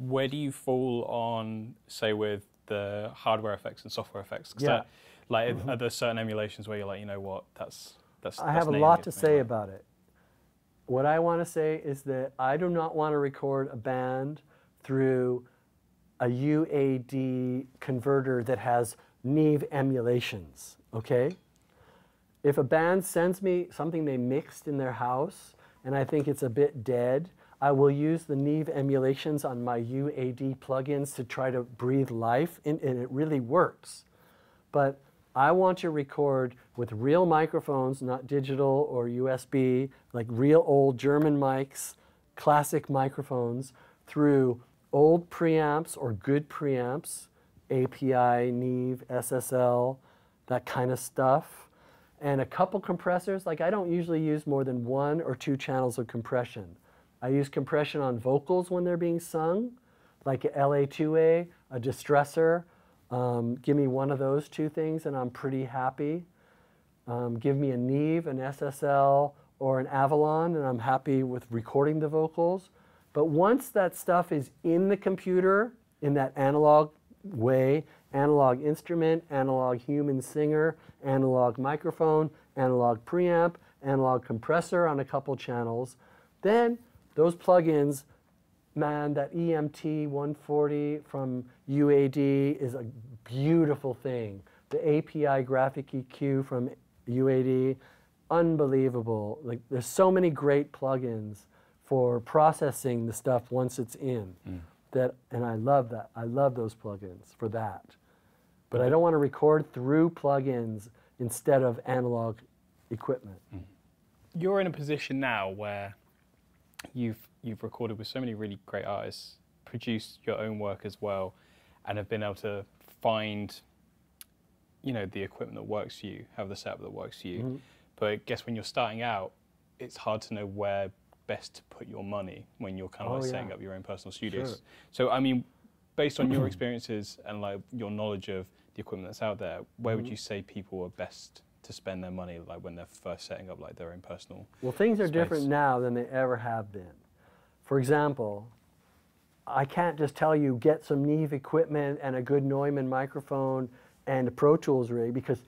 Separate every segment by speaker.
Speaker 1: where do you fall on, say, with the hardware effects and software effects?
Speaker 2: Yeah.
Speaker 1: Like, are there certain emulations where you're like, you know what, that's
Speaker 2: I have a lot to say about it. What I want to say is that I do not want to record a band through a UAD converter that has Neve emulations, okay? If a band sends me something they mixed in their house and I think it's a bit dead, I will use the Neve emulations on my UAD plugins to try to breathe life in, and it really works. But I want to record with real microphones, not digital or USB, like real old German mics, classic microphones, through old preamps or good preamps, API, Neve, SSL, that kind of stuff, and a couple compressors. Like, I don't usually use more than 1 or 2 channels of compression. I use compression on vocals when they're being sung, like a LA2A, a distressor. Give me one of those 2 things and I'm pretty happy. Give me a Neve, an SSL, or an Avalon and I'm happy with recording the vocals. But once that stuff is in the computer, in that analog way, analog instrument, analog human singer, analog microphone, analog preamp, analog compressor on a couple channels, then those plugins, man, that EMT 140 from UAD is a beautiful thing. The API graphic EQ from UAD, unbelievable. Like, there's so many great plugins for processing the stuff once it's in. And I love that. I love those plugins for that. But I don't want to record through plugins instead of analog equipment.
Speaker 1: You're in a position now where you've recorded with so many really great artists, produced your own work as well, and have been able to find, you know, the equipment that works for you, have the setup that works for you. But I guess when you're starting out, it's hard to know where best to put your money when you're kind of setting up your own personal studios.
Speaker 2: Sure.
Speaker 1: So, I mean, based on your experiences and like your knowledge of the equipment that's out there, where would you say people are best to spend their money, like when they're first setting up like their own personal
Speaker 2: Well, things are
Speaker 1: space?
Speaker 2: different now than they ever have been. For example, I can't just tell you get some Neve equipment and a good Neumann microphone and a Pro Tools rig, because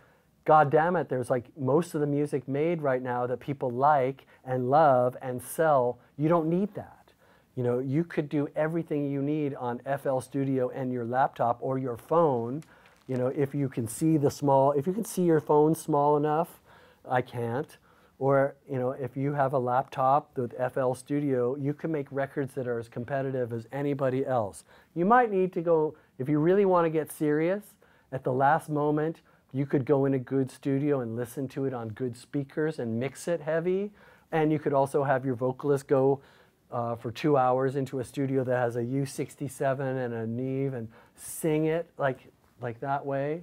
Speaker 2: God damn it, there's like most of the music made right now that people like and love and sell. You don't need that. You know, you could do everything you need on FL Studio and your laptop or your phone. You know, if you can see if you can see your phone small enough, I can't. Or, you know, if you have a laptop with FL Studio, you can make records that are as competitive as anybody else. You might need to go, if you really want to get serious, at the last moment, you could go in a good studio and listen to it on good speakers and mix it heavy. And you could also have your vocalist go for 2 hours into a studio that has a U67 and a Neve and sing it like that way,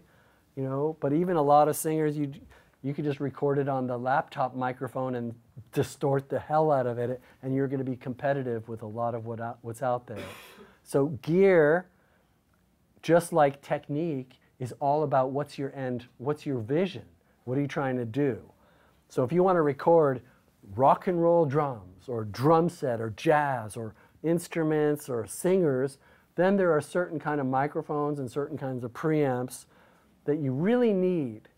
Speaker 2: you know. But even a lot of singers, you could just record it on the laptop microphone and distort the hell out of it, and you're going to be competitive with a lot of what's out there. So gear, just like technique, is all about what's your vision? What are you trying to do? So if you want to record rock and roll drums or drum set or jazz or instruments or singers, then there are certain kind of microphones and certain kinds of preamps that you really need.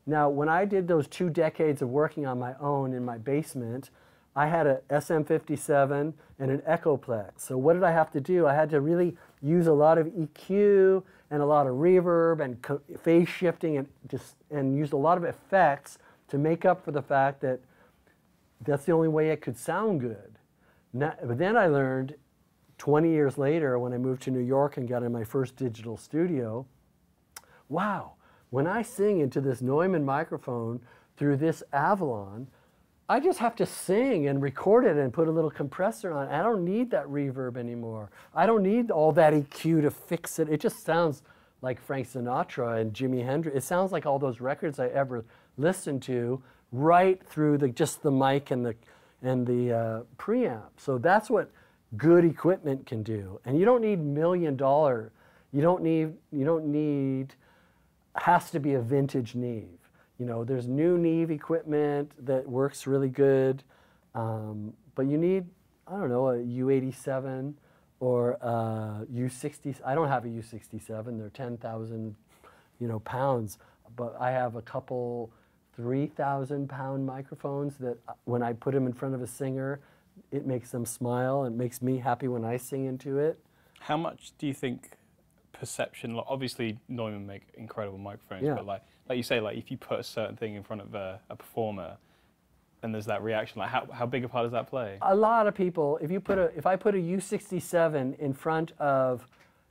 Speaker 2: Now, when I did those 2 decades of working on my own in my basement, I had a SM57 and an Echoplex. So what did I have to do? I had to really use a lot of EQ and a lot of reverb and phase shifting and use a lot of effects to make up for the fact that that's the only way it could sound good. But then I learned 20 years later when I moved to New York and got in my first digital studio, wow, when I sing into this Neumann microphone through this Avalon, I just have to sing and record it and put a little compressor on. I don't need that reverb anymore. I don't need all that EQ to fix it. It just sounds like Frank Sinatra and Jimi Hendrix. It sounds like all those records I ever listened to right through just the mic and the preamp. So that's what good equipment can do. And you don't need $1 million. You don't need, has to be a vintage Neve. You know, there's new Neve equipment that works really good, but you need, I don't know, a U87 or U60. I don't have a U67. They're 10,000, pounds. But I have a couple 3,000-pound microphones that when I put them in front of a singer, it makes them smile and makes me happy when I sing into it.
Speaker 1: How much do you think perception, like obviously Neumann make incredible microphones,
Speaker 2: Yeah.
Speaker 1: but like you say, like if you put a certain thing in front of a performer and there's that reaction, like how big a part does that play?
Speaker 2: A lot of people, if I put a U67 in front of,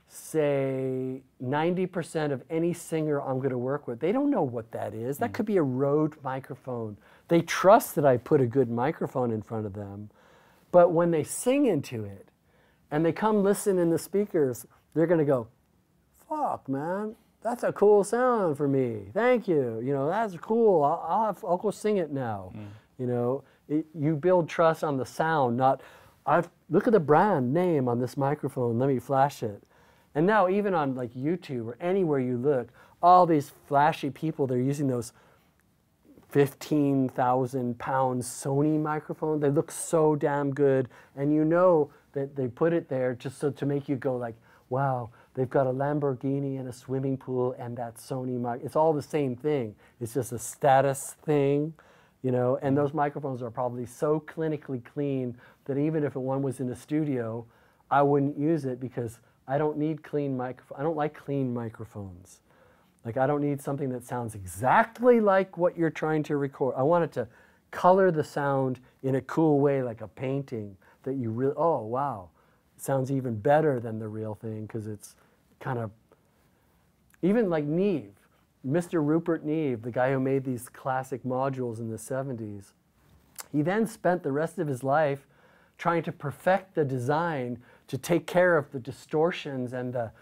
Speaker 2: say, 90% of any singer I'm going to work with, they don't know what that is. That could be a Rode microphone. They trust that I put a good microphone in front of them, but when they sing into it and they come listen in the speakers, they're going to go, fuck, man, that's a cool sound for me. Thank you. That's cool. I'll go sing it now. You build trust on the sound, not, look at the brand name on this microphone. Let me flash it. And now even on like YouTube or anywhere you look, all these flashy people, they're using those 15,000-pound Sony microphones. They look so damn good. And you know that they put it there just so to make you go like, wow, they've got a Lamborghini and a swimming pool and that Sony mic. It's all the same thing. It's just a status thing, and those microphones are probably so clinically clean that even if one was in a studio, I wouldn't use it because I don't need clean microphones. I don't like clean microphones. Like I don't need something that sounds exactly like what you're trying to record. I want it to color the sound in a cool way, like a painting that you really, oh wow, it sounds even better than the real thing because it's kind of, even like Neve, Mr. Rupert Neve, the guy who made these classic modules in the 70s, he then spent the rest of his life trying to perfect the design to take care of the distortions and the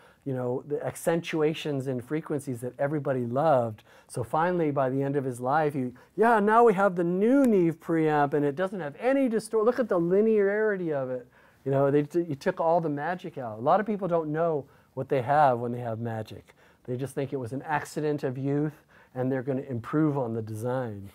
Speaker 2: accentuations and frequencies that everybody loved. So finally, by the end of his life, now we have the new Neve preamp and it doesn't have any distortion. Look at the linearity of it. You took all the magic out. A lot of people don't know what they have when they have magic. They just think it was an accident of youth and they're going to improve on the design.